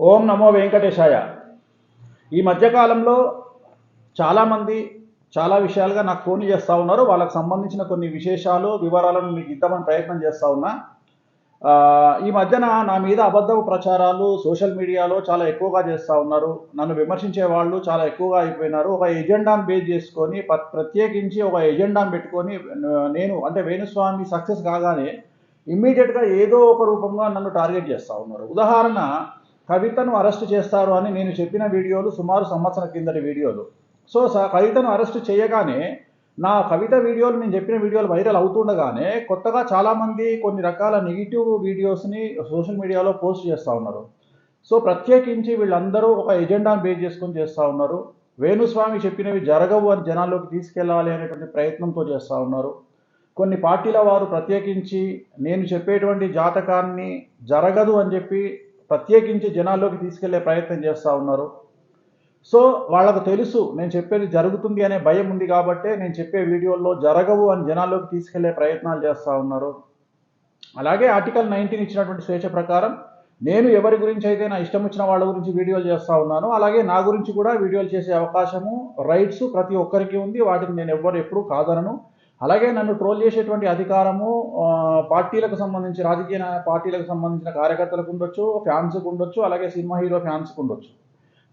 ఓం నమో వెంకటేశాయ. ఈ మధ్యకాలంలో చాలామంది చాలా విషయాలుగా నాకు ఫోన్లు చేస్తూ ఉన్నారు. వాళ్ళకు సంబంధించిన కొన్ని విశేషాలు, వివరాలను మీకు ఇద్దామని ప్రయత్నం చేస్తూ ఉన్నా. ఈ మధ్యన నా మీద అబద్ధపు ప్రచారాలు సోషల్ మీడియాలో చాలా ఎక్కువగా చేస్తూ ఉన్నారు. నన్ను విమర్శించే వాళ్ళు చాలా ఎక్కువగా అయిపోయినారు. ఒక ఎజెండాను బేస్ చేసుకొని ప్రత్యేకించి ఒక ఎజెండాను పెట్టుకొని నేను అంటే వేణుస్వామి సక్సెస్ కాగానే ఇమ్మీడియట్గా ఏదో ఒక రూపంగా నన్ను టార్గెట్ చేస్తూ ఉన్నారు. ఉదాహరణ, కవితను అరెస్ట్ చేస్తారు అని నేను చెప్పిన వీడియోలు సుమారు సంవత్సరం కిందటి వీడియోలు. సో కవితను అరెస్ట్ చేయగానే నా కవిత వీడియోలు, నేను చెప్పిన వీడియోలు వైరల్ అవుతుండగానే కొత్తగా చాలామంది కొన్ని రకాల నెగిటివ్ వీడియోస్ని సోషల్ మీడియాలో పోస్ట్ చేస్తూ ఉన్నారు. సో ప్రత్యేకించి వీళ్ళందరూ ఒక ఎజెండాను బేస్ చేసుకొని చేస్తూ ఉన్నారు. వేణుస్వామి చెప్పినవి జరగవు అని జనాల్లోకి తీసుకెళ్ళాలి అనేటువంటి ప్రయత్నంతో చేస్తూ ఉన్నారు. కొన్ని పార్టీల వారు ప్రత్యేకించి నేను చెప్పేటువంటి జాతకాన్ని జరగదు అని చెప్పి ప్రత్యేకించి జనాల్లోకి తీసుకెళ్లే ప్రయత్నం చేస్తూ ఉన్నారు. సో వాళ్ళకు తెలుసు నేను చెప్పేది జరుగుతుంది అనే భయం ఉంది కాబట్టే నేను చెప్పే వీడియోల్లో జరగవు అని జనాల్లోకి తీసుకెళ్లే ప్రయత్నాలు చేస్తూ ఉన్నారు. అలాగే ఆర్టికల్ 19 ఇచ్చినటువంటి స్వేచ్ఛ ప్రకారం నేను ఎవరి గురించి అయితే నా ఇష్టం వచ్చిన వాళ్ళ గురించి వీడియోలు చేస్తూ ఉన్నాను, అలాగే నా గురించి కూడా వీడియోలు చేసే అవకాశము, రైట్స్ ప్రతి ఒక్కరికి ఉంది. వాటిని నేను ఎప్పుడూ కాదనను. అలాగే నన్ను ట్రోల్ చేసేటువంటి అధికారము పార్టీలకు సంబంధించి, రాజకీయ పార్టీలకు సంబంధించిన కార్యకర్తలకు ఉండొచ్చు, ఫ్యాన్స్కు ఉండొచ్చు, అలాగే సినిమా హీరో ఫ్యాన్స్కు ఉండొచ్చు.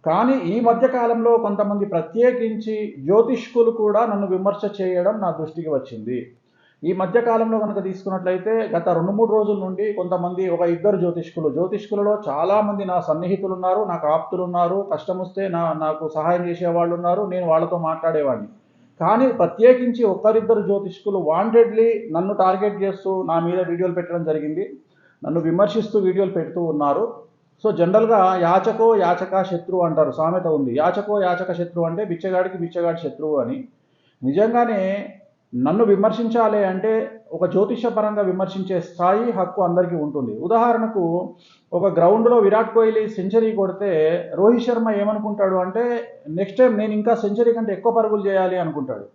కానీ ఈ మధ్య కాలంలో కొంతమంది ప్రత్యేకించి జ్యోతిష్కులు కూడా నన్ను విమర్శ చేయడం నా దృష్టికి వచ్చింది. ఈ మధ్య కాలంలో కనుక తీసుకున్నట్లయితే గత 2-3 రోజుల నుండి కొంతమంది, ఒక ఇద్దరు జ్యోతిష్కులలో చాలామంది నా సన్నిహితులు ఉన్నారు, నాకు ఆప్తులు ఉన్నారు. కష్టం వస్తే నాకు సహాయం చేసేవాళ్ళు ఉన్నారు, నేను వాళ్ళతో మాట్లాడేవాడిని. కానీ ప్రత్యేకించి ఒకరిద్దరు జ్యోతిష్కులు వాంటెడ్లీ నన్ను టార్గెట్ చేస్తూ నా మీద వీడియోలు పెట్టడం జరిగింది. నన్ను విమర్శిస్తూ వీడియోలు పెడుతూ ఉన్నారు. సో జనరల్గా యాచకో యాచక శత్రువు అంటారు, సామెత ఉంది. యాచకో యాచక శత్రువు అంటే బిచ్చగాడికి బిచ్చగాడి శత్రువు అని. నిజంగానే నన్ను విమర్శించాలి అంటే ఒక జ్యోతిషపరంగా విమర్శించే స్థాయి, హక్కు అందరికీ ఉంటుంది. ఉదాహరణకు, ఒక గ్రౌండ్లో విరాట్ కోహ్లీ సెంచరీ కొడితే రోహిత్ శర్మ ఏమనుకుంటాడు అంటే నెక్స్ట్ టైం నేను ఇంకా సెంచరీ కంటే ఎక్కువ పరుగులు చేయాలి అనుకుంటాడు.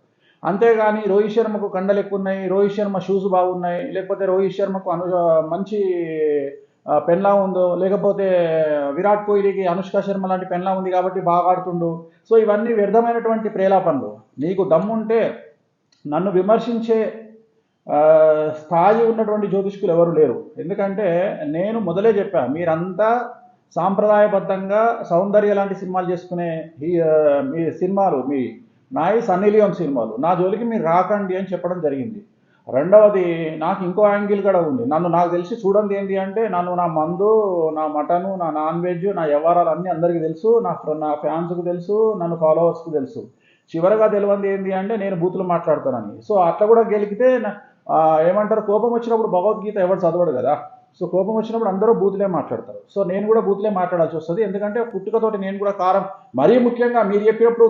అంతేగాని రోహిత్ శర్మకు కండలు ఎక్కువ ఉన్నాయి, రోహిత్ శర్మ షూస్ బాగున్నాయి, లేకపోతే రోహిత్ శర్మకు మంచి పెన్లా ఉందో, లేకపోతే విరాట్ కోహ్లీకి అనుష్క శర్మ లాంటి పెన్లా ఉంది కాబట్టి బాగా ఆడుతుండు. సో ఇవన్నీ వ్యర్థమైనటువంటి ప్రేలాపనలు. నీకు దమ్ముంటే నన్ను విమర్శించే స్థాయి ఉన్నటువంటి జ్యోతిష్కులు ఎవరు లేరు. ఎందుకంటే నేను మొదలే చెప్పా, మీరంతా సాంప్రదాయబద్ధంగా సౌందర్య లాంటి సినిమాలు చేసుకునే మీ సినిమాలు, మీ నాయి సన్నీ లియోన్ సినిమాలు, నా జోలికి మీరు రాకండి అని చెప్పడం జరిగింది. రెండవది, నాకు ఇంకో యాంగిల్ కూడా ఉంది. నాకు తెలిసి చూడండి ఏంటి అంటే, నా మందు, నా మటను, నా నాన్ వెజ్, నా వ్యవహారాలు అన్నీ అందరికీ తెలుసు. నా ఫ్యాన్స్కు తెలుసు, నన్ను ఫాలోవర్స్కు తెలుసు. చివరగా తెలియంది ఏంటి అంటే నేను బూతులు మాట్లాడతానని. సో అట్లా కూడా గెలికితే ఏమంటారు, కోపం వచ్చినప్పుడు భగవద్గీత ఎవరు చదవడు కదా. సో కోపం వచ్చినప్పుడు అందరూ బూతులే మాట్లాడతారు. సో నేను కూడా బూతులే మాట్లాడాల్సి వస్తుంది. ఎందుకంటే పుట్టుకతోటి నేను కూడా కారం, మరీ ముఖ్యంగా మీరు చెప్పినప్పుడు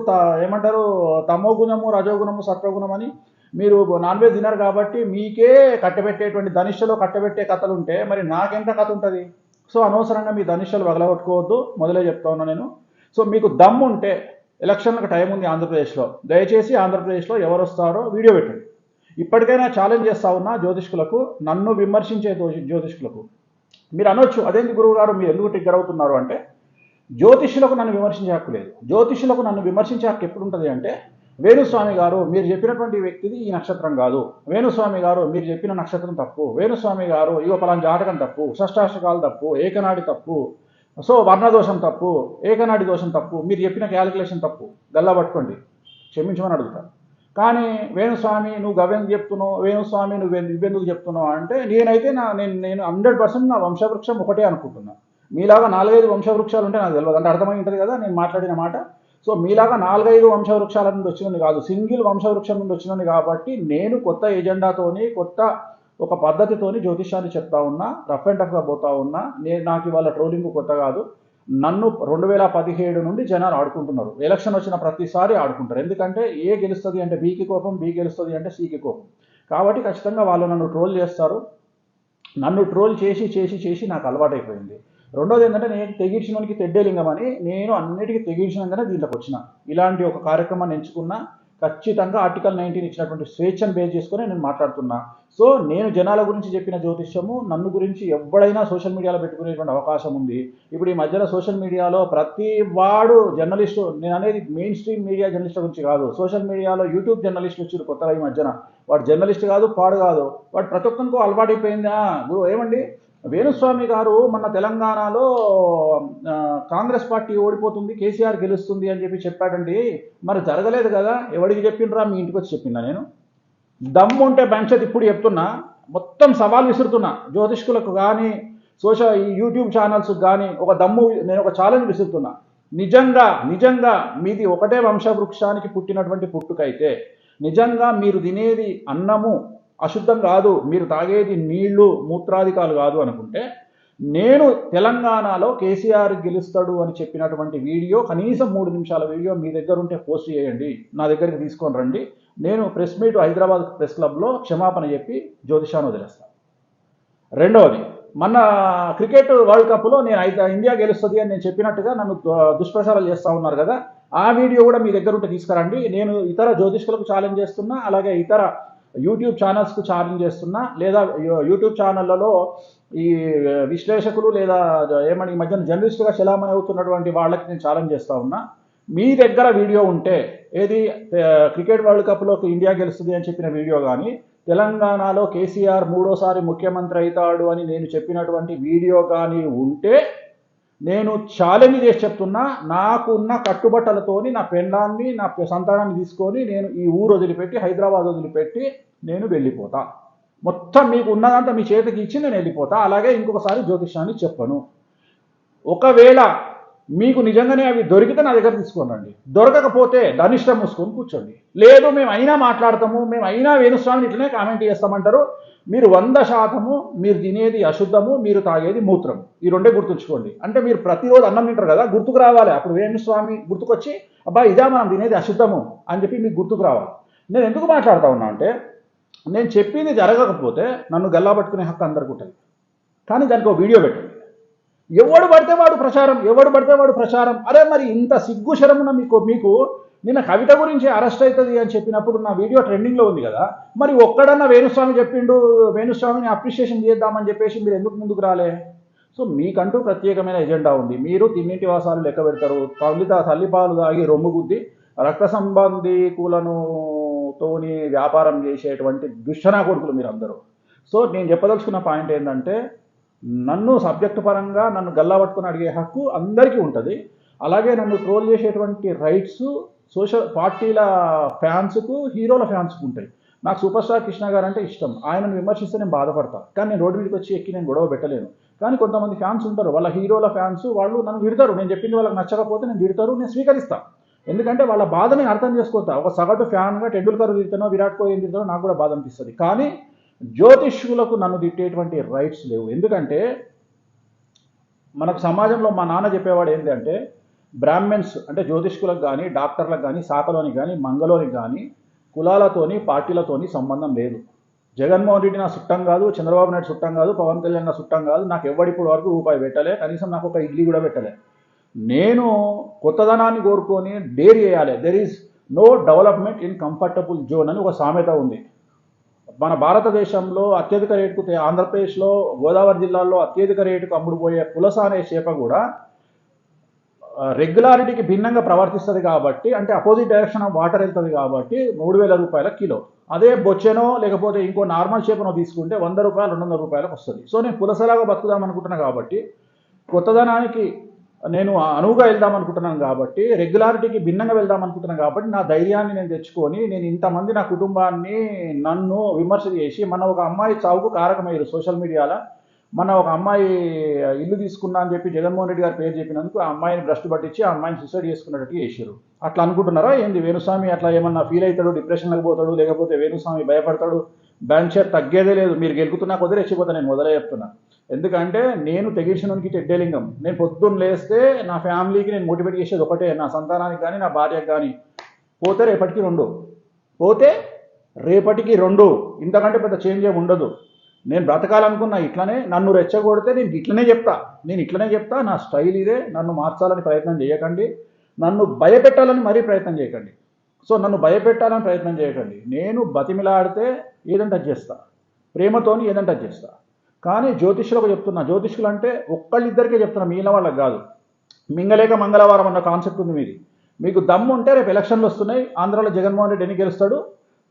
ఏమంటారు, తమో గుణము, రజోగుణము, సత్వగుణం అని మీరు నాన్ వెజ్ తినరు కాబట్టి మీకే కట్టబెట్టేటువంటి ధనిష్టలో కట్టబెట్టే కథలు ఉంటే మరి నాకెంత కథ ఉంటుంది. సో అనవసరంగా మీ ధనిష్టలు వగలగొట్టుకోవద్దు, మొదలే చెప్తా ఉన్నా నేను. సో మీకు దమ్ము ఉంటే, ఎలక్షన్లకు టైం ఉంది ఆంధ్రప్రదేశ్లో, దయచేసి ఆంధ్రప్రదేశ్లో ఎవరు వస్తారో వీడియో పెట్టండి. ఇప్పటికైనా ఛాలెంజ్ చేస్తా ఉన్నా జ్యోతిష్కులకు, నన్ను విమర్శించే జ్యోతిష్కులకు. మీరు అనొచ్చు, అదేంటి గురువు గారు మీరు ఎందుకు ట్రిగ్గర్ అవుతున్నారు అంటే, జ్యోతిష్యులకు నన్ను విమర్శించే హక్కు లేదు. జ్యోతిష్యులకు నన్ను విమర్శించే హక్కు ఎప్పుడు ఉంటుంది అంటే, వేణుస్వామి గారు మీరు చెప్పినటువంటి వ్యక్తిది ఈ నక్షత్రం కాదు, వేణుస్వామి గారు మీరు చెప్పిన నక్షత్రం తప్పు, వేణుస్వామి గారు ఇగో పలానా జాతకం తప్పు, షష్టాష్టకాలు తప్పు, ఏకనాడి తప్పు, సో వర్ణదోషం తప్పు, ఏకనాడి దోషం తప్పు, మీరు చెప్పిన క్యాలిక్యులేషన్ తప్పు, గల్లా పట్టుకోండి, క్షమించమని అడుగుతాను. కానీ వేణుస్వామి నువ్వు గవ్వెందుకు చెప్తున్నావు, వేణుస్వామి నువ్వెందుకు చెప్తున్నావు అంటే, నేనైతే నేను 100% నా వంశవృక్షం ఒకటే అనుకుంటున్నా. మీలాగా 4-5 వంశవృక్షాలు ఉంటే నాకు తెలియదు, అంటే అర్థమై ఉంటుంది కదా నేను మాట్లాడిన మాట. సో మీలాగా 4-5 వంశవృక్షాల నుండి వచ్చినది కాదు, సింగిల్ వంశవృక్షం నుండి వచ్చినది కాబట్టి నేను కొత్త ఎజెండాతోని, కొత్త ఒక పద్ధతితోని జ్యోతిష్యాన్ని చెప్తా ఉన్నా, రఫ్ అండ్ టఫ్గా పోతా ఉన్నా. నాకు ఇవాళ ట్రోలింగ్ కొత్త కాదు. నన్ను 2017 నుండి జనాలు ఆడుకుంటున్నారు. ఎలక్షన్ వచ్చిన ప్రతిసారి ఆడుకుంటారు. ఎందుకంటే ఏ గెలుస్తుంది అంటే బీకి కోపం, బీ గెలుస్తుంది అంటే సీకి కోపం. కాబట్టి ఖచ్చితంగా వాళ్ళు నన్ను ట్రోల్ చేస్తారు. నన్ను ట్రోల్ చేసి చేసి చేసి నాకు అలవాటైపోయింది. రెండోది ఏంటంటే, నేను తెగించినోనికి తెడ్డేలింగం అని, నేను అన్నిటికీ తెగించినాకనే దీంట్లోకి వచ్చిన. ఇలాంటి ఒక కార్యక్రమాన్ని ఎంచుకున్నా. ఖచ్చితంగా ఆర్టికల్ 19 ఇచ్చినటువంటి స్వేచ్ఛను బేస్ చేసుకుని నేను మాట్లాడుతున్నా. సో నేను జనాల గురించి చెప్పిన జ్యోతిష్యము, నన్ను గురించి ఎవడైనా సోషల్ మీడియాలో పెట్టుకునేటువంటి అవకాశం ఉంది. ఇప్పుడు ఈ మధ్యన సోషల్ మీడియాలో ప్రతి వాడు జర్నలిస్టు, నేను అనేది మెయిన్ స్ట్రీమ్ మీడియా జర్నలిస్ట్ గురించి కాదు, సోషల్ మీడియాలో యూట్యూబ్ జర్నలిస్టులు వచ్చారు కొత్తగా ఈ మధ్యన. వాడు జర్నలిస్ట్ కాదు, పాడు కాదు, వాడు ప్రతి ఒక్కరికి అలవాటైపోయిందా. ఏమండి, వేణుస్వామి గారు మన తెలంగాణలో కాంగ్రెస్ పార్టీ ఓడిపోతుంది, కేసీఆర్ గెలుస్తుంది అని చెప్పాడండి. మరి జరగలేదు కదా, ఎవరికి చెప్పిండ్రా, మీ ఇంటికి వచ్చి చెప్పిందా? నేను దమ్ము ఉంటే భవిష్యత్ ఇప్పుడు చెప్తున్నా, మొత్తం సవాల్ విసురుతున్నా జ్యోతిష్కులకు కానీ ఈ యూట్యూబ్ ఛానల్స్కి కానీ ఒక దమ్ము, నేను ఒక ఛాలెంజ్ విసురుతున్నా. నిజంగా మీది ఒకటే వంశవృక్షానికి పుట్టినటువంటి పుట్టుకైతే, నిజంగా మీరు తినేది అన్నము అశుద్ధం కాదు, మీరు తాగేది నీళ్లు మూత్రాధికాలు కాదు అనుకుంటే, నేను తెలంగాణలో కేసీఆర్ గెలుస్తాడు అని చెప్పినటువంటి వీడియో, కనీసం 3 నిమిషాల వీడియో మీ దగ్గర ఉంటే పోస్ట్ చేయండి, నా దగ్గరికి తీసుకొని రండి. నేను ప్రెస్ మీట్ హైదరాబాద్ ప్రెస్ క్లబ్లో క్షమాపణ చెప్పి జ్యోతిషాన్ని వదిలేస్తాను. రెండవది, మన క్రికెట్ వరల్డ్ కప్లో నేను ఇండియా గెలుస్తుంది అని నేను చెప్పినట్టుగా నన్ను దుష్ప్రచారాలు చేస్తూ ఉన్నారు కదా, ఆ వీడియో కూడా మీ దగ్గర ఉంటే తీసుకురండి. నేను ఇతర జ్యోతిష్కులకు ఛాలెంజ్ చేస్తున్నా, అలాగే ఇతర యూట్యూబ్ ఛానల్స్కు ఛాలెంజ్ చేస్తున్నా, లేదా యూట్యూబ్ ఛానళ్లలో ఈ విశ్లేషకులు లేదా ఈ మధ్యన జర్నలిస్టుగా చలామణి అవుతున్నటువంటి వాళ్ళకి నేను ఛాలెంజ్ చేస్తూ ఉన్నా. మీ దగ్గర వీడియో ఉంటే, ఏది క్రికెట్ వరల్డ్ కప్లోకి ఇండియా గెలుస్తుంది అని చెప్పిన వీడియో కానీ, తెలంగాణలో కేసీఆర్ 3వ సారి ముఖ్యమంత్రి అవుతాడు అని నేను చెప్పినటువంటి వీడియో కానీ ఉంటే, నేను ఛాలెంజ్ చేసి చెప్తున్నా, నాకున్న కట్టుబట్టలతోని నా పెండాన్ని, నా సంతానాన్ని తీసుకొని నేను ఈ ఊరు వదిలిపెట్టి, హైదరాబాద్ వదిలిపెట్టి నేను వెళ్ళిపోతా. మొత్తం మీకు ఉన్నదంతా మీ చేతికి ఇచ్చి నేను వెళ్ళిపోతా. అలాగే ఇంకొకసారి జ్యోతిష్యాన్ని చెప్పను. ఒకవేళ మీకు నిజంగానే అవి దొరికితే నా దగ్గర తీసుకొని రండి, దొరకకపోతే దాని ఇష్టం మూసుకొని కూర్చోండి. లేదు మేము అయినా మాట్లాడతాము, మేము అయినా వేణుస్వామిని ఇట్లనే కామెంట్ చేస్తామంటారు. మీరు 100% మీరు తినేది అశుద్ధము, మీరు తాగేది మూత్రము, ఈ రెండే గుర్తుంచుకోండి. అంటే మీరు ప్రతిరోజు అన్నం తింటారు కదా, గుర్తుకు రావాలి. అప్పుడు వేణుస్వామి గుర్తుకొచ్చి, అబ్బా ఇదా మనం తినేది అశుద్ధము అని చెప్పి మీకు గుర్తుకు రావాలి. నేను ఎందుకు మాట్లాడుతూ ఉన్నా అంటే, నేను చెప్పింది జరగకపోతే నన్ను గల్లా పట్టుకునే హక్కు అందరికీ ఉంటుంది. కానీ దానికి ఒక వీడియో పెట్టండి. ఎవడు పడితే వాడు ప్రచారం. అరే మరి ఇంత సిగ్గు శరమున మీకు నిన్న కవిత గురించి అరెస్ట్ అవుతుంది అని చెప్పినప్పుడు నా వీడియో ట్రెండింగ్లో ఉంది కదా, మరి ఒక్కడన్నా వేణుస్వామి చెప్పిండు, వేణుస్వామిని అప్రిషియేషన్ చేద్దామని చెప్పేసి మీరు ఎందుకు ముందుకు రాలే? సో మీకంటూ ప్రత్యేకమైన ఎజెండా ఉంది. మీరు తిన్నింటి వాసాలు లెక్క పెడతారు, తల్లిపాలు తాగి రొమ్ము గుద్ది రక్త సంబంధీకులను తోని వ్యాపారం చేసేటువంటి దుష్టనా కొడుకులు మీరు అందరూ. సో నేను చెప్పదలుచుకున్న పాయింట్ ఏంటంటే, నన్ను సబ్జెక్టు పరంగా నన్ను గల్లా పట్టుకుని అడిగే హక్కు అందరికీ ఉంటుంది. అలాగే నన్ను ట్రోల్ చేసేటువంటి రైట్స్ సోషల్ పార్టీల ఫ్యాన్స్కు, హీరోల ఫ్యాన్స్కు ఉంటాయి. నాకు సూపర్ స్టార్ కృష్ణ గారు అంటే ఇష్టం, ఆయనను విమర్శిస్తే నేను బాధపడతాను, కానీ నేను రోడ్డు మీదకి వచ్చి ఎక్కి నేను గొడవ పెట్టలేను. కానీ కొంతమంది ఫ్యాన్స్ ఉంటారు, వాళ్ళ హీరోల ఫ్యాన్స్, వాళ్ళు నన్ను విడతారు. నేను చెప్పింది వాళ్ళకి నచ్చకపోతే నేను విడతారు, నేను స్వీకరిస్తాను. ఎందుకంటే వాళ్ళ బాధ నేను అర్థం చేసుకుంటా. ఒక సగటు ఫ్యాన్గా టెండూల్కర్ తిడతానో, విరాట్ కోహ్లీ తిడతానో నాకు కూడా బాధ అనిపిస్తుంది. కానీ జ్యోతిష్యులకు నన్ను తిట్టేటువంటి రైట్స్ లేవు. ఎందుకంటే మనకు సమాజంలో మా నాన్న చెప్పేవాడు ఏంటంటే, బ్రాహ్మణ్స్ అంటే జ్యోతిష్కులకు కానీ, డాక్టర్లకు కానీ, శాఖలోనికి కానీ, మంగళోనికి కానీ కులాలతోని, పార్టీలతోని సంబంధం లేదు. జగన్మోహన్ రెడ్డి నా చుట్టం కాదు, చంద్రబాబు నాయుడు చుట్టం కాదు, పవన్ కళ్యాణ్ నా చుట్టం కాదు. నాకు ఎవడిప్పుడు వరకు రూపాయి పెట్టలే, కనీసం నాకు ఒక ఇడ్లీ కూడా పెట్టలే. నేను కొత్తదనాన్ని కోరుకొని డేర్ చేయాలి. There is no development in comfortable zone అని ఒక సామెత ఉంది. మన భారతదేశంలో అత్యధిక రేటుకు, ఆంధ్రప్రదేశ్లో గోదావరి జిల్లాలో అత్యధిక రేటుకు అమ్ముడుపోయే పులస అనే చేప కూడా రెగ్యులారిటీకి భిన్నంగా ప్రవర్తిస్తుంది కాబట్టి, అంటే అపోజిట్ డైరెక్షన్ ఆఫ్ వాటర్ వెళ్తుంది కాబట్టి 3000 రూపాయల కిలో. అదే బొచ్చెనో లేకపోతే ఇంకో నార్మల్ చేపనో తీసుకుంటే 100 రూపాయలు 200 రూపాయలకు వస్తుంది. సో నేను పులసలాగా బతుకుదాం అనుకుంటున్నాను కాబట్టి, కొత్తదనానికి నేను అనువుగా వెళ్దాం అనుకుంటున్నాను కాబట్టి, రెగ్యులారిటీకి భిన్నంగా వెళ్దాం అనుకుంటున్నాను కాబట్టి, నా ధైర్యాన్ని నేను తెచ్చుకొని, నేను ఇంతమంది నా కుటుంబాన్ని నన్ను విమర్శ చేసి, మన ఒక అమ్మాయి చావుకు కారకమయ్యారు సోషల్ మీడియాలో. మన ఒక అమ్మాయి ఇల్లు తీసుకున్నా అని చెప్పి జగన్మోహన్ రెడ్డి గారి పేరు చెప్పినందుకు ఆ అమ్మాయిని భ్రష్టు పట్టించి ఆ అమ్మాయిని సూసైడ్ చేసుకున్నట్టు చేశారు. అట్లా అనుకుంటున్నారా ఏంది? వేణుస్వామి అట్లా ఏమన్నా ఫీల్ అవుతాడు, డిప్రెషన్లకు పోతాడు, లేకపోతే వేణుస్వామి భయపడతాడు, బ్యాండ్ షేర్ తగ్గేదే లేదు. మీరు గెలుకుతున్నా కొద్ది రెచ్చిపోతా, నేను మొదలే చెప్తున్నా. ఎందుకంటే నేను తెగించడానికి టెడ్డేలింగం. నేను పొద్దున్న లేస్తే నా ఫ్యామిలీకి నేను మోటివేట్ చేసేది ఒకటే, నా సంతానానికి కానీ, నా భార్యకు కానీ. పోతే రేపటికి 2, ఇంతకంటే పెద్ద చేంజ్ ఏమి ఉండదు. నేను బ్రతకాలనుకున్నా ఇట్లనే, నన్ను రెచ్చగొడితే నేను ఇట్లనే చెప్తా. నా స్టైల్ ఇదే. నన్ను మార్చాలని ప్రయత్నం చేయకండి, నన్ను భయపెట్టాలని మరీ ప్రయత్నం చేయకండి. సో నన్ను భయపెట్టాలని ప్రయత్నం చేయకండి. నేను బతిమిలాడితే ఏదంటే అది చేస్తా, ప్రేమతోని ఏదంటే అది చేస్తా. కానీ జ్యోతిష్యులకు చెప్తున్నా, జ్యోతిష్యులు అంటే ఒక్కళ్ళిద్దరికే చెప్తున్నా, మిగిలిన వాళ్ళకి కాదు. మింగలేక మంగళవారం అన్న కాన్సెప్ట్ ఉంది మీది. మీకు దమ్ము ఉంటే రేపు ఎలక్షన్లు వస్తున్నాయి. ఆంధ్రాలో జగన్మోహన్ రెడ్డి ఎన్ని గెలుస్తాడు,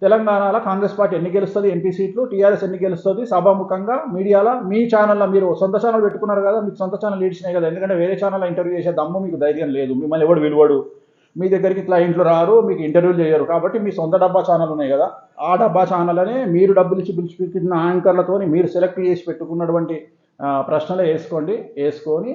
తెలంగాణలో కాంగ్రెస్ పార్టీ ఎన్ని గెలుస్తుంది, ఎంపీ సీట్లు, టీఆర్ఎస్ ఎన్ని గెలుస్తుంది, సభాముఖంగా మీడియాలో మీ ఛానల్లో మీరు సొంత ఛానల్ పెట్టుకున్నారు కదా, మీకు సొంత ఛానల్ లీడ్చినాయి కదా, ఎందుకంటే వేరే ఛానల్లో ఇంటర్వ్యూ చేసే దమ్ము మీకు ధైర్యం లేదు. మిమ్మల్ని ఎవడు విలువడు, మీ దగ్గరికి క్లయింట్లు రారు, మీకు ఇంటర్వ్యూలు చేయరు. కాబట్టి మీ సొంత డబ్బా ఛానల్ ఉన్నాయి కదా, ఆ డబ్బా ఛానల్ అనే మీరు డబ్బులు ఇచ్చి పిలిచిపెట్టిన యాంకర్లతో మీరు సెలెక్ట్ చేసి పెట్టుకున్నటువంటి ప్రశ్నలే వేసుకొని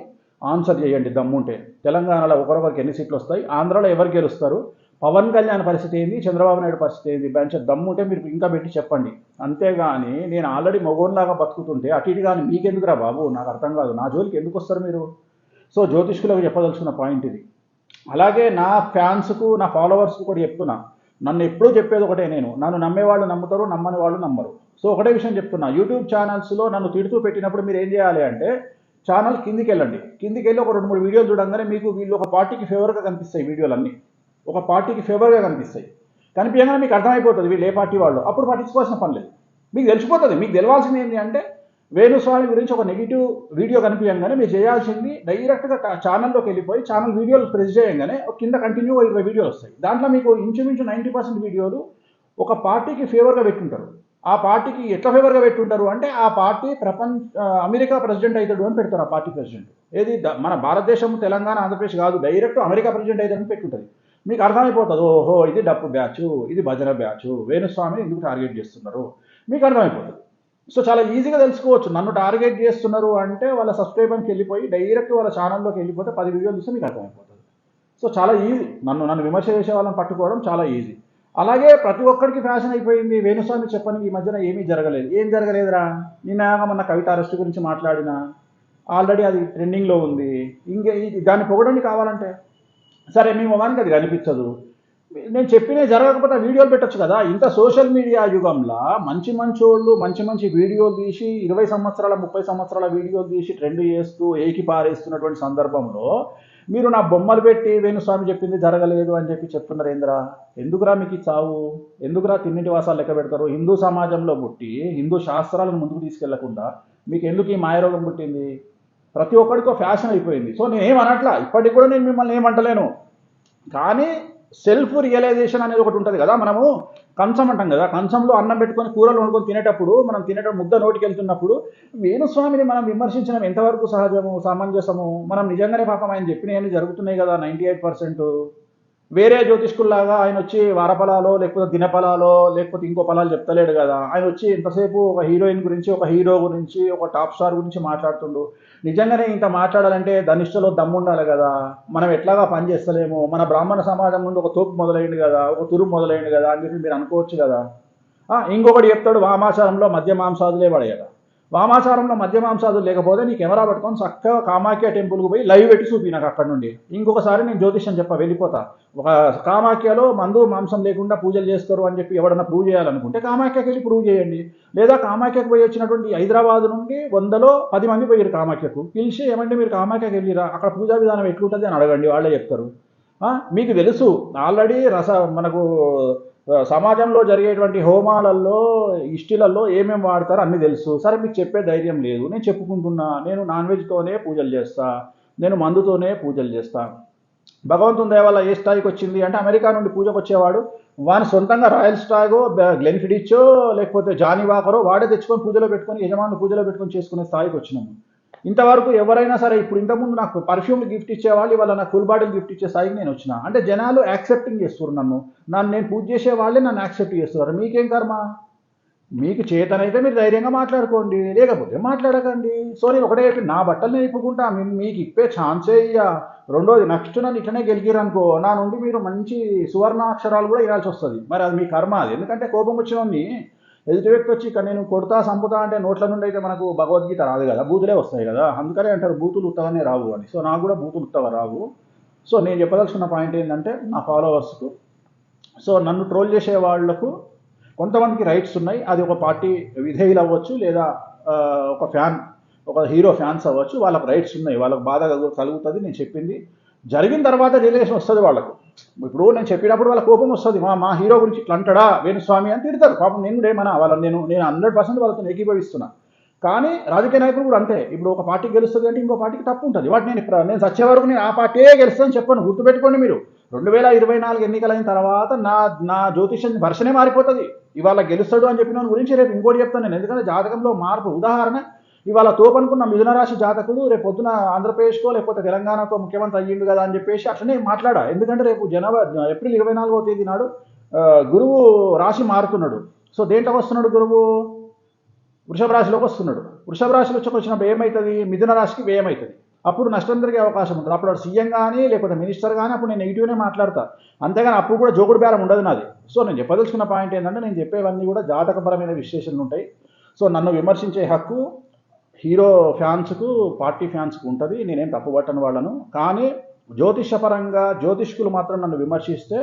ఆన్సర్ చేయండి దమ్ముంటే. తెలంగాణలో ఒకరొకరికి ఎన్ని సీట్లు వస్తాయి, ఆంధ్రాలో ఎవరు గెలుస్తారు, పవన్ కళ్యాణ్ పరిస్థితి ఏంది, చంద్రబాబు నాయుడు పరిస్థితి ఏంది, బెంచ్ దమ్ముంటే మీరు ఇంకా పెట్టి చెప్పండి. అంతేగాని నేను ఆల్రెడీ మగోన్లాగా బతుకుతుంటే అటు ఇటు కానీ మీకెందుకురా బాబు, నాకు అర్థం కాదు. నా జోలికి ఎందుకు వస్తారు మీరు? సో జ్యోతిష్కులకు చెప్పదలుచుకున్న పాయింట్ ఇది. అలాగే నా ఫ్యాన్స్కు, నా ఫాలోవర్స్కు కూడా చెప్తున్నా, నన్ను ఎప్పుడూ చెప్పేది ఒకటే, నేను నన్ను నమ్మేవాళ్ళు నమ్ముతారు, నమ్మని వాళ్ళు నమ్మరు. సో ఒకటే విషయం చెప్తున్నా, యూట్యూబ్ ఛానల్స్లో నన్ను తిడుతూ పెట్టినప్పుడు మీరు ఏం చేయాలి అంటే, ఛానల్ కిందికి వెళ్ళండి. కిందికి వెళ్ళి ఒక 2-3 వీడియోలు చూడంగానే మీకు వీళ్ళు ఒక పార్టీకి ఫేవర్గా కనిపిస్తాయి. వీడియోలన్నీ ఒక పార్టీకి ఫేవర్గా కనిపిస్తాయి. కనిపించగానే మీకు అర్థమైపోతుంది వీళ్ళు ఏ పార్టీ వాళ్ళు. అప్పుడు పట్టించుకోవాల్సిన పని లేదు, మీకు తెలిసిపోతుంది. మీకు తెలవాల్సింది ఏంటి అంటే, వేణుస్వామి గురించి ఒక నెగిటివ్ వీడియో కనిపించగానే మీరు చేయాల్సింది డైరెక్ట్గా ఛానల్లోకి వెళ్ళిపోయి ఛానల్ వీడియోలు ప్రెస్ చేయగానే కింద కంటిన్యూ 20 వీడియోలు వస్తాయి. దాంట్లో మీకు ఇంచుమించు 90% వీడియోలు ఒక పార్టీకి ఫేవర్గా పెట్టుంటారు. ఆ పార్టీకి ఎట్లా ఫేవర్గా పెట్టుంటారు అంటే, ఆ పార్టీ అమెరికా ప్రెసిడెంట్ అవుతాడు అని పెడతారు. ఆ పార్టీ ప్రెసిడెంట్ ఏది మన భారతదేశం, తెలంగాణ, ఆంధ్రప్రదేశ్ కాదు, డైరెక్ట్ అమెరికా ప్రెసిడెంట్ అవుతాడని పెట్టుంటుంది. మీకు అర్థమైపోతుంది, ఓహో ఇది డప్పు బ్యాచ్, ఇది భజన బ్యాచ్, వేణుస్వామిని ఎందుకు టార్గెట్ చేస్తున్నారు మీకు అర్థమైపోతుంది. సో చాలా ఈజీగా తెలుసుకోవచ్చు, నన్ను టార్గెట్ చేస్తున్నారు అంటే వాళ్ళ సబ్స్క్రైబర్కి వెళ్ళిపోయి డైరెక్ట్ వాళ్ళ ఛానల్లోకి వెళ్ళిపోతే 10 వీడియోలు చూస్తే మీకు అర్థమైపోతుంది. సో చాలా ఈజీ, నన్ను విమర్శ చేసే వాళ్ళని పట్టుకోవడం చాలా ఈజీ. అలాగే ప్రతి ఒక్కరికి ఫ్యాషన్ అయిపోయింది. వేణుస్వామి చెప్పని ఈ మధ్యన ఏమీ జరగలేదు. ఏం జరగలేదురా, నిన్న మన కవిత అరెస్ట్ గురించి మాట్లాడిన, ఆల్రెడీ అది ట్రెండింగ్లో ఉంది. దాన్ని పొగడండి కావాలంటే. సరే మీ మొగానికి అది కనిపించదు, నేను చెప్పినే జరగకపోతే వీడియోలు పెట్టచ్చు కదా. ఇంత సోషల్ మీడియా యుగంలో మంచి వాళ్ళు మంచి వీడియోలు తీసి 20 సంవత్సరాల 30 సంవత్సరాల వీడియోలు తీసి ట్రెండ్ చేస్తూ ఏకి పారేస్తున్నటువంటి సందర్భంలో మీరు నా బొమ్మలు పెట్టి వేణుస్వామి చెప్పింది జరగలేదు అని చెప్తున్నారు ఏంద్రా? ఎందుకురా మీకు చావు? ఎందుకురా తిన్నింటి వాసాలు లెక్క పెడతారు? హిందూ సమాజంలో పుట్టి హిందూ శాస్త్రాలను ముందుకు తీసుకెళ్లకుండా మీకు ఎందుకు ఈ మాయరోగం పుట్టింది? ప్రతి ఒక్కడికో ఫ్యాషన్ అయిపోయింది. సో నేనేమనట్లా, ఇప్పటికి కూడా నేను మిమ్మల్ని ఏమంటలేను. కానీ సెల్ఫ్ రియలైజేషన్ అనేది ఒకటి ఉంటుంది కదా. మనము కంచం అంటాం కదా, కంచంలో అన్నం పెట్టుకొని కూరలు వండుకొని తినేటప్పుడు, మనం తినేటప్పుడు ముద్ద నోటికి వెళ్తున్నప్పుడు వేణుస్వామిని మనం విమర్శించడం ఎంతవరకు సహజము, సమంజసము? మనం నిజంగానే పాపం ఆయన చెప్పినవన్నీ జరుగుతున్నాయి కదా 98%. వేరే జ్యోతిష్కుల్లాగా ఆయన వచ్చి వారఫలాలో లేకపోతే దినఫలాలో లేకపోతే ఇంకో ఫలాలు చెప్తలేడు కదా. ఆయన వచ్చి ఎంతసేపు ఒక హీరోయిన్ గురించి, ఒక హీరో గురించి, ఒక టాప్ స్టార్ గురించి మాట్లాడుతుండు. నిజంగానే ఇంత మాట్లాడాలంటే ధనిష్టలో దమ్ము ఉండాలి కదా. మనం ఎట్లాగా పని చేస్తలేము, మన బ్రాహ్మణ సమాజం నుండి ఒక తోపు మొదలైంది కదా, ఒక తురుము మొదలైంది కదా అని చెప్పి మీరు అనుకోవచ్చు కదా. ఇంకొకటి చెప్తాడు, వామాచారంలో మధ్య మాంసాదులే పడేయట. వామాచారంలో మధ్య మాంసాదులు లేకపోతే నీ కెమెరా పట్టుకొని చక్కగా కామాఖ్య టెంపుల్కి పోయి లైవ్ పెట్టి చూపి నాకు అక్కడ నుండి. ఇంకొకసారి నేను జ్యోతిష్యం వెళ్ళిపోతా. ఒక కామాఖ్యలో మందు మాంసం లేకుండా పూజలు చేస్తారు అని చెప్పి ఎవడన్నా ప్రూవ్ చేయాలనుకుంటే కామాఖ్యకి వెళ్ళి ప్రూవ్ చేయండి. లేదా కామాఖ్యకు పోయి వచ్చినటువంటి హైదరాబాద్ నుండి 100లో 10 మంది పోయారు కామాఖ్యకు. పిలిచి ఏమంటే మీరు కామాఖ్యకి వెళ్ళిరా, అక్కడ పూజా విధానం ఎట్లుంటుంది అని అడగండి, వాళ్ళే చెప్తారు. మీకు తెలుసు ఆల్రెడీ మనకు సమాజంలో జరిగేటువంటి హోమాలలో, ఇష్టిలలో ఏమేమి వాడతారో అన్నీ తెలుసు. సరే మీకు చెప్పే ధైర్యం లేదు, నేను చెప్పుకుంటున్నా. నేను నాన్ వెజ్తోనే పూజలు చేస్తా, నేను మందుతోనే పూజలు చేస్తా. భగవంతుని దయ వల్ల ఏ స్థాయికి వచ్చింది అంటే, అమెరికా నుండి పూజకు వచ్చేవాడు వాని సొంతంగా రాయల్ స్టాగో, గ్లెన్ఫిడిచ్చో లేకపోతే జానీ వాకరో వాడే తెచ్చుకొని పూజలో పెట్టుకొని, యజమానులు పూజలో పెట్టుకొని చేసుకునే స్థాయికి వచ్చినాము. ఇంతవరకు ఎవరైనా సరే, ఇప్పుడు ఇంతకుముందు నాకు పర్ఫ్యూమ్లు గిఫ్ట్ ఇచ్చేవాళ్ళు ఇవాళ నాకు ఫుల్ బాటిల్ గిఫ్ట్ ఇచ్చే స్థాయికి నేను వచ్చిన. అంటే జనాలు యాక్సెప్టింగ్ చేస్తున్నారు నేను పూజ చేసే వాళ్ళే నన్ను యాక్సెప్ట్ చేస్తున్నారు. మీకేం కర్మ? మీకు చేతనైతే మీరు ధైర్యంగా మాట్లాడుకోండి, లేకపోతే మాట్లాడకండి. సో నేను ఒకటే నా బట్టలు నేను ఇప్పుకుంటా, మీకు ఇప్పే ఛాన్సే ఇయ్యా. రెండోది, నెక్స్ట్ నన్ను ఇట్లనే గెలికిరనుకో, నా నుండి మీరు మంచి సువర్ణాక్షరాలు కూడా ఇవ్వాల్సి వస్తుంది. మరి అది మీ కర్మ. అది ఎందుకంటే కోపం వచ్చినోని ఎదుటి వ్యక్తి వచ్చి ఇక్కడ నేను కొడతా సంపుతా అంటే నోట్ల నుండి అయితే మనకు భగవద్గీత రాదు కదా, బూతులే వస్తాయి కదా. అందుకనే అంటారు బూతులు ఉత్తగానే రావు అని. సో నాకు కూడా బూతులు ఉత్తగా రావు. సో నేను చెప్పదలుచుకున్న పాయింట్ ఏంటంటే, నా ఫాలోవర్స్కు, సో నన్ను ట్రోల్ చేసే వాళ్లకు కొంతమందికి రైట్స్ ఉన్నాయి. అది ఒక పార్టీ విధేయులు అవ్వచ్చు, లేదా ఒక హీరో ఫ్యాన్స్ అవ్వచ్చు, వాళ్ళకు రైట్స్ ఉన్నాయి, వాళ్ళకు బాధ కలుగుతుంది. నేను చెప్పింది జరిగిన తర్వాత రియలైజేషన్ వస్తుంది వాళ్ళకు. ఇప్పుడు నేను చెప్పినప్పుడు వాళ్ళ కోపం వస్తుంది, మా హీరో గురించి ఇట్లా అంటాడా వేణుస్వామి అని తిడతారు. పాపం నేను కూడా ఏమన్నా వాళ్ళని నేను 100% వాళ్ళతో ఏకీభవిస్తున్నా. కానీ రాజకీయ నాయకులు కూడా అంతే. ఇప్పుడు ఒక పార్టీ గెలుస్తుంది అంటే ఇంకో పార్టీకి తప్పు ఉంటుంది. వాటి నేను చచ్చే వరకు నేను ఆ పార్టీయే గెలుస్తుందని చెప్పాను. గుర్తుపెట్టుకోండి మీరు. 2024 ఎన్నికలైన తర్వాత నా జ్యోతిష్యం వర్షనే మారిపోతుంది. ఇవాళ గెలుస్తాడు అని చెప్పిన గురించి రేపు ఇంకోటి చెప్తాను నేను. ఎందుకంటే జాతకంలో మార్పు. ఉదాహరణ, ఇవాళ తోపనుకున్న మిథున రాశి జాతకుడు రేపు పొద్దున ఆంధ్రప్రదేశ్కో లేకపోతే తెలంగాణకో ముఖ్యమంత్రి అయ్యిండు కదా అని చెప్పేసి అట్లనే మాట్లాడా. ఎందుకంటే రేపు ఏప్రిల్ 24వ తేదీ నాడు గురువు రాశి మారుతున్నాడు. సో దేంట్లో వస్తున్నాడు గురువు? వృషభ రాశిలోకి వస్తున్నాడు. వృషభ రాశిలోకి వచ్చినప్పుడు ఏమవుతుంది? మిథున రాశికి వ్యయం అవుతుంది. అప్పుడు నష్టం జరిగే అవకాశం ఉంటుంది. అప్పుడు సీఎం కానీ లేకపోతే మినిస్టర్ కానీ అప్పుడు నేను నెగిటివ్నే మాట్లాడతా. అంతేగాని అప్పుడు కూడా జోకుడు బేరం ఉండదు నాది. సో నేను చెప్పదలుచుకున్న పాయింట్ ఏంటంటే, నేను చెప్పేవన్నీ కూడా జాతకపరమైన విశ్లేషణలు ఉంటాయి. సో నన్ను విమర్శించే హక్కు హీరో ఫ్యాన్స్కు, పార్టీ ఫ్యాన్స్కు ఉంటుంది. నేనేం తప్పుపట్టను వాళ్ళను. కానీ జ్యోతిషపరంగా జ్యోతిష్కులు మాత్రం నన్ను విమర్శిస్తే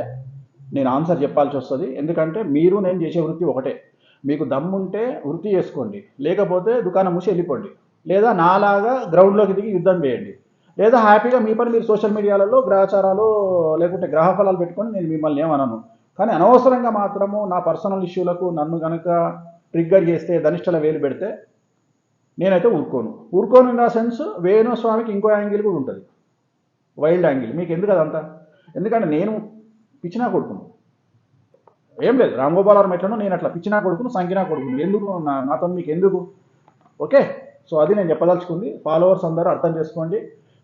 నేను ఆన్సర్ చెప్పాల్సి వస్తుంది. ఎందుకంటే నేను చేసే వృత్తి ఒకటే. మీకు దమ్ముంటే వృత్తి చేసుకోండి, లేకపోతే దుకాణం మూసి వెళ్ళిపోండి, లేదా నాలాగా గ్రౌండ్లోకి దిగి యుద్ధం చేయండి, లేదా హ్యాపీగా మీ పని మీరు సోషల్ మీడియాలలో గ్రహచారాలు లేకుంటే గ్రహ ఫలాలు పెట్టుకొని నేను మిమ్మల్ని ఏమనను. కానీ అనవసరంగా మాత్రము నా పర్సనల్ ఇష్యూలకు నన్ను కనుక ట్రిగ్గర్ చేస్తే, ధనిష్టల వేలు పెడితే నేనైతే ఊరుకోను ఇన్ ద సెన్స్ వేణుస్వామికి ఇంకో యాంగిల్ కూడా ఉంటుంది, వైల్డ్ యాంగిల్. మీకు ఎందుకు అదంతా? ఎందుకంటే నేను పిచ్చినా కొడుకును, ఏం లేదు. రామ్ గోపాల్ వర్మ ఎట్లనో నేను అట్లా పిచ్చినా కొడుకును, సంకినా కొడుకును. ఎందుకు నాతో మీకు ఎందుకు? ఓకే, సో అది నేను చెప్పదలుచుకుంది. ఫాలోవర్స్ అందరూ అర్థం చేసుకోండి.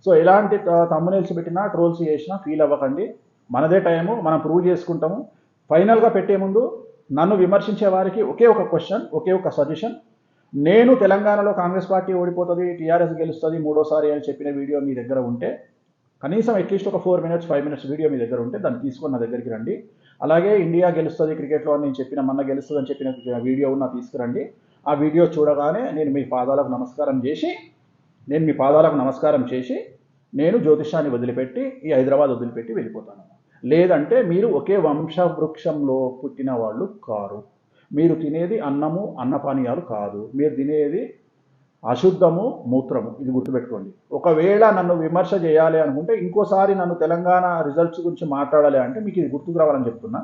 సో ఎలాంటి తమ్మునేల్స్ పెట్టినా, ట్రోల్స్ చేసినా ఫీల్ అవ్వకండి. మనదే టైము, మనం ప్రూవ్ చేసుకుంటాము. ఫైనల్గా పెట్టే ముందు నన్ను విమర్శించే వారికి ఒకే ఒక క్వశ్చన్, ఒకే ఒక సజెషన్. నేను తెలంగాణలో కాంగ్రెస్ పార్టీ ఓడిపోతుంది, టీఆర్ఎస్ గెలుస్తుంది మూడోసారి అని చెప్పిన వీడియో మీ దగ్గర ఉంటే, కనీసం అట్లీస్ట్ ఒక 4 minutes 5 minutes వీడియో మీ దగ్గర ఉంటే దాన్ని తీసుకొని నా దగ్గరికి రండి. అలాగే ఇండియా గెలుస్తుంది క్రికెట్లో అని నేను చెప్పిన, మొన్న గెలుస్తుంది అని చెప్పిన వీడియో ఉన్న తీసుకురండి. ఆ వీడియో చూడగానే నేను మీ పాదాలకు నమస్కారం చేసి నేను జ్యోతిషాన్ని వదిలిపెట్టి ఈ హైదరాబాద్ వదిలిపెట్టి వెళ్ళిపోతాను. లేదంటే మీరు ఒకే వంశవృక్షంలో పుట్టిన వాళ్ళు కారు. మీరు తినేది అన్నము, అన్నపానీయాలు కాదు. మీరు తినేది అశుద్ధము, మూత్రము. ఇది గుర్తుపెట్టుకోండి. ఒకవేళ నన్ను విమర్శ చేయాలి అనుకుంటే, ఇంకోసారి నన్ను తెలంగాణ రిజల్ట్స్ గురించి మాట్లాడాలి అంటే మీకు ఇది గుర్తుకు రావాలని చెప్తున్నా.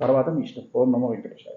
తర్వాత మీ ఇష్టం. ఓం నమో వెంకటేశాయ.